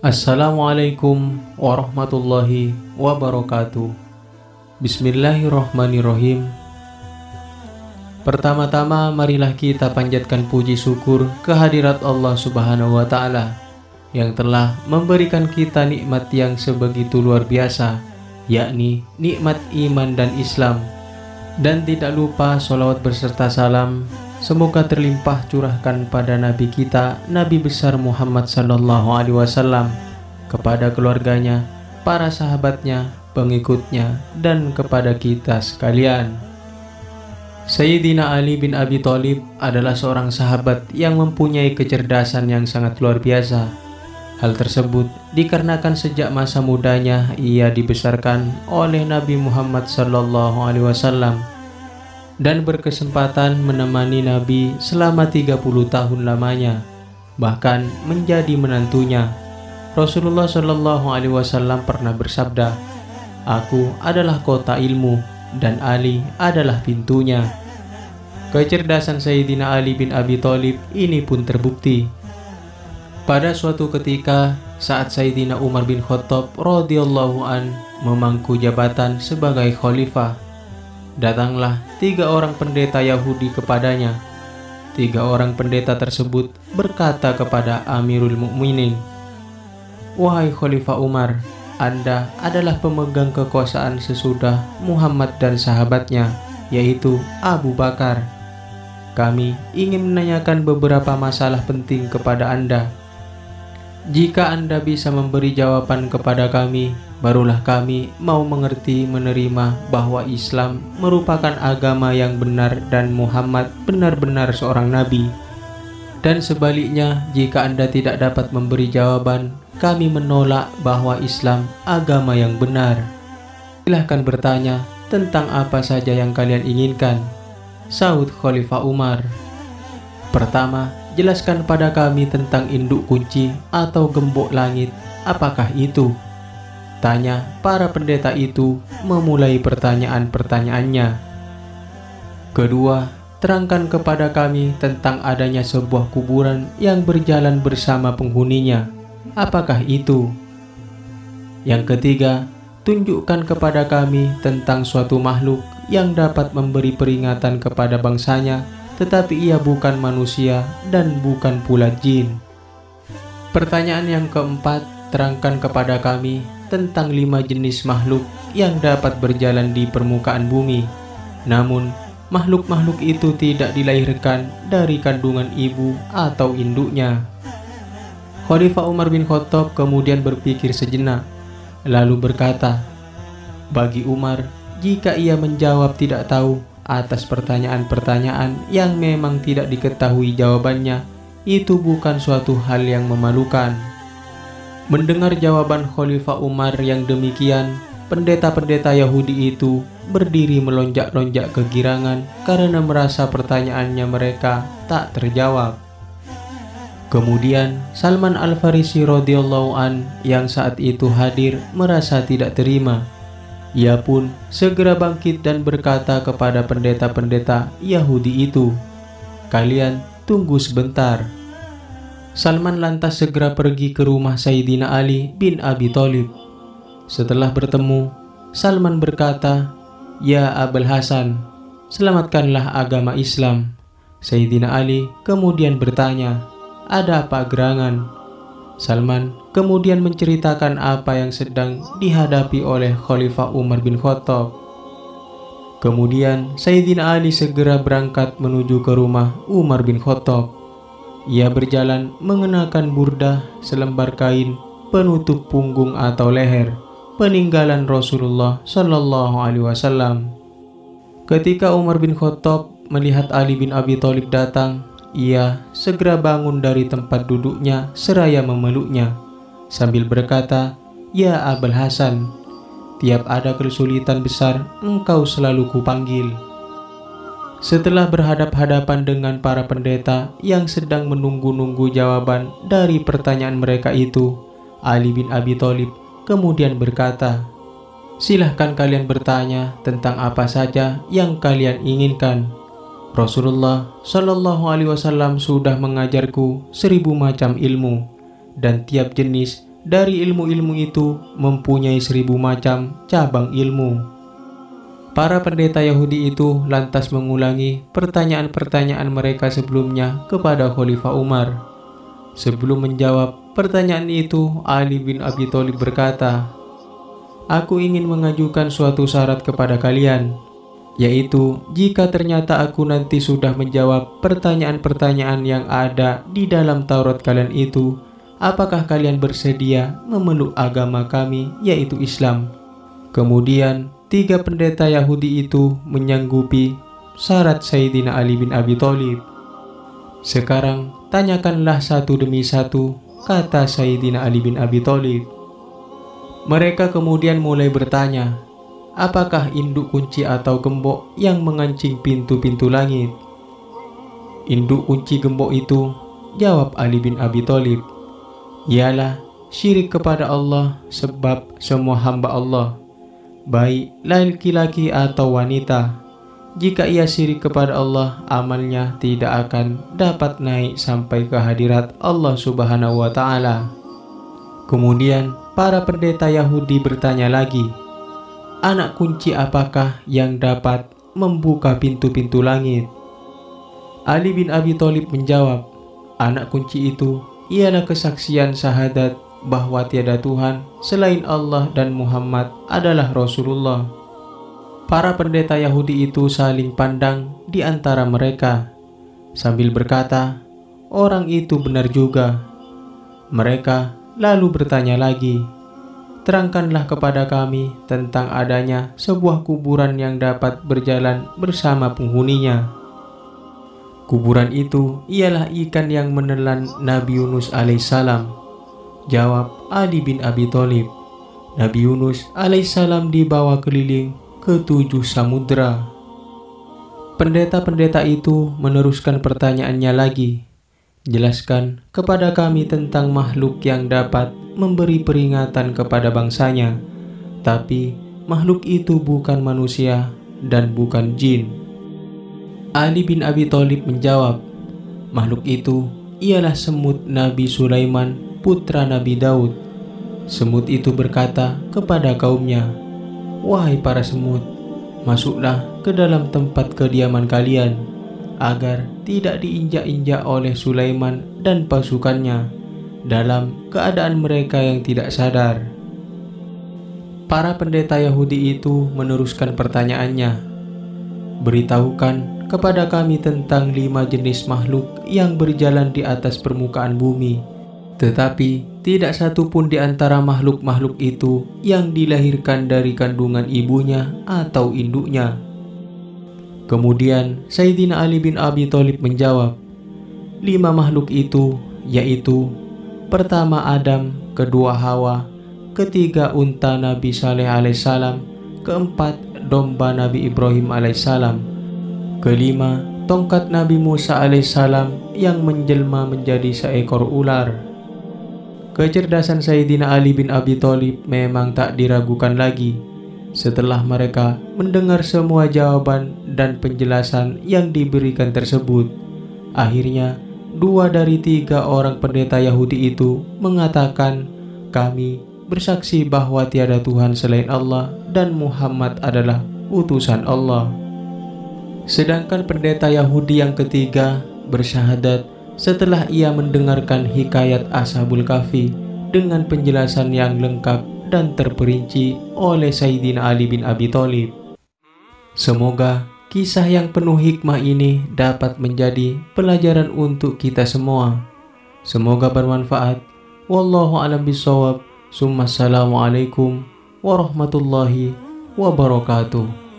Assalamualaikum warahmatullahi wabarakatuh. Bismillahirrahmanirrahim. Pertama-tama marilah kita panjatkan puji syukur kehadirat Allah Subhanahu wa Ta'ala yang telah memberikan kita nikmat yang sebegitu luar biasa, yakni nikmat iman dan Islam. Dan tidak lupa sholawat beserta salam semoga terlimpah curahkan pada Nabi kita, Nabi besar Muhammad sallallahu alaihi wasallam, kepada keluarganya, para sahabatnya, pengikutnya, dan kepada kita sekalian. Sayyidina Ali bin Abi Thalib adalah seorang sahabat yang mempunyai kecerdasan yang sangat luar biasa. Hal tersebut dikarenakan sejak masa mudanya ia dibesarkan oleh Nabi Muhammad sallallahu alaihi wasallam dan berkesempatan menemani Nabi selama 30 tahun lamanya, bahkan menjadi menantunya. Rasulullah sallallahu alaihi wasallam pernah bersabda, "Aku adalah kota ilmu dan Ali adalah pintunya." Kecerdasan Sayyidina Ali bin Abi Thalib ini pun terbukti. Pada suatu ketika saat Sayyidina Umar bin Khattab radhiyallahu an memangku jabatan sebagai khalifah, datanglah 3 orang pendeta Yahudi kepadanya. 3 orang pendeta tersebut berkata kepada Amirul Mukminin, "Wahai Khalifah Umar, Anda adalah pemegang kekuasaan sesudah Muhammad dan sahabatnya, yaitu Abu Bakar. Kami ingin menanyakan beberapa masalah penting kepada Anda. Jika Anda bisa memberi jawaban kepada kami, barulah kami mau mengerti menerima bahwa Islam merupakan agama yang benar dan Muhammad benar-benar seorang nabi. Dan sebaliknya, jika Anda tidak dapat memberi jawaban, kami menolak bahwa Islam agama yang benar. Silahkan bertanya tentang apa saja yang kalian inginkan," sahut Khalifah Umar. "Pertama, jelaskan pada kami tentang induk kunci atau gembok langit. Apakah itu?" tanya para pendeta itu memulai pertanyaan-pertanyaannya. "Kedua, terangkan kepada kami tentang adanya sebuah kuburan yang berjalan bersama penghuninya. Apakah itu?" Yang ketiga, tunjukkan kepada kami tentang suatu makhluk yang dapat memberi peringatan kepada bangsanya, tetapi ia bukan manusia dan bukan pula jin. Pertanyaan yang keempat, terangkan kepada kami tentang 5 jenis makhluk yang dapat berjalan di permukaan bumi. Namun, makhluk-makhluk itu tidak dilahirkan dari kandungan ibu atau induknya. Khalifah Umar bin Khattab kemudian berpikir sejenak, lalu berkata, bagi Umar, jika ia menjawab tidak tahu atas pertanyaan-pertanyaan yang memang tidak diketahui jawabannya, itu bukan suatu hal yang memalukan. Mendengar jawaban Khalifah Umar yang demikian, pendeta-pendeta Yahudi itu berdiri melonjak-lonjak kegirangan karena merasa pertanyaannya mereka tak terjawab. Kemudian Salman Al-Farisi radhiyallahu an yang saat itu hadir merasa tidak terima. Ia pun segera bangkit dan berkata kepada pendeta-pendeta Yahudi itu, "Kalian tunggu sebentar." Salman lantas segera pergi ke rumah Sayyidina Ali bin Abi Thalib. Setelah bertemu, Salman berkata, "Ya Abul Hasan, selamatkanlah agama Islam." Sayyidina Ali kemudian bertanya, "Ada apa gerangan?" Salman kemudian menceritakan apa yang sedang dihadapi oleh Khalifah Umar bin Khattab. Kemudian Sayyidina Ali segera berangkat menuju ke rumah Umar bin Khattab. Ia berjalan mengenakan burdah, selembar kain penutup punggung atau leher, peninggalan Rasulullah Shallallahu Alaihi Wasallam. Ketika Umar bin Khattab melihat Ali bin Abi Thalib datang, ia segera bangun dari tempat duduknya seraya memeluknya sambil berkata, "Ya Abul Hasan, tiap ada kesulitan besar engkau selalu kupanggil." Setelah berhadap-hadapan dengan para pendeta yang sedang menunggu-nunggu jawaban dari pertanyaan mereka itu, Ali bin Abi Thalib kemudian berkata, "Silahkan kalian bertanya tentang apa saja yang kalian inginkan. Rasulullah Shallallahu Alaihi Wasallam sudah mengajarku 1000 macam ilmu, dan tiap jenis dari ilmu-ilmu itu mempunyai 1000 macam cabang ilmu. Para pendeta Yahudi itu lantas mengulangi pertanyaan-pertanyaan mereka sebelumnya kepada Khalifah Umar. Sebelum menjawab pertanyaan itu, Ali bin Abi Thalib berkata, "Aku ingin mengajukan suatu syarat kepada kalian, yaitu jika ternyata aku nanti sudah menjawab pertanyaan-pertanyaan yang ada di dalam Taurat kalian itu, apakah kalian bersedia memeluk agama kami, yaitu Islam?" Kemudian 3 pendeta Yahudi itu menyanggupi syarat Sayyidina Ali bin Abi Thalib. "Sekarang tanyakanlah satu demi satu," kata Sayyidina Ali bin Abi Thalib. Mereka kemudian mulai bertanya, apakah induk kunci atau gembok yang mengancing pintu-pintu langit? "Induk kunci gembok itu," jawab Ali bin Abi Thalib, "ialah syirik kepada Allah, sebab semua hamba Allah, baik laki-laki atau wanita, jika ia syirik kepada Allah, amalnya tidak akan dapat naik sampai ke hadirat Allah Subhanahu wa Ta'ala." Kemudian para pendeta Yahudi bertanya lagi, anak kunci apakah yang dapat membuka pintu-pintu langit? Ali bin Abi Thalib menjawab, anak kunci itu ialah kesaksian syahadat bahwa tiada Tuhan selain Allah dan Muhammad adalah Rasulullah. Para pendeta Yahudi itu saling pandang di antara mereka sambil berkata, orang itu benar juga. Mereka lalu bertanya lagi, terangkanlah kepada kami tentang adanya sebuah kuburan yang dapat berjalan bersama penghuninya. Kuburan itu ialah ikan yang menelan Nabi Yunus alaihissalam, jawab Ali bin Abi Thalib. Nabi Yunus alaihissalam dibawa keliling ke 7 samudra. Pendeta-pendeta itu meneruskan pertanyaannya lagi, jelaskan kepada kami tentang makhluk yang dapat memberi peringatan kepada bangsanya, tapi makhluk itu bukan manusia dan bukan jin. Ali bin Abi Thalib menjawab, makhluk itu ialah semut Nabi Sulaiman, putra Nabi Daud. Semut itu berkata kepada kaumnya, wahai para semut, masuklah ke dalam tempat kediaman kalian, agar tidak diinjak-injak oleh Sulaiman dan pasukannya dalam keadaan mereka yang tidak sadar. Para pendeta Yahudi itu meneruskan pertanyaannya, beritahukan kepada kami tentang 5 jenis makhluk yang berjalan di atas permukaan bumi, tetapi tidak satu pun di antara makhluk-makhluk itu yang dilahirkan dari kandungan ibunya atau induknya. Kemudian Sayyidina Ali bin Abi Thalib menjawab, 5 makhluk itu yaitu, pertama Adam, kedua Hawa, ketiga unta Nabi Saleh alaihissalam, keempat domba Nabi Ibrahim alaihissalam, kelima tongkat Nabi Musa alaihissalam yang menjelma menjadi seekor ular. Kecerdasan Sayyidina Ali bin Abi Thalib memang tak diragukan lagi. Setelah mereka mendengar semua jawaban dan penjelasan yang diberikan tersebut, akhirnya 2 dari 3 orang pendeta Yahudi itu mengatakan, kami bersaksi bahwa tiada Tuhan selain Allah dan Muhammad adalah utusan Allah. Sedangkan pendeta Yahudi yang ketiga bersyahadat setelah ia mendengarkan hikayat Ashabul Kahfi dengan penjelasan yang lengkap dan terperinci oleh Sayyidina Ali bin Abi Thalib. Semoga kisah yang penuh hikmah ini dapat menjadi pelajaran untuk kita semua. Semoga bermanfaat. Wallahu a'lam bishawab. Assalamualaikum warahmatullahi wabarakatuh.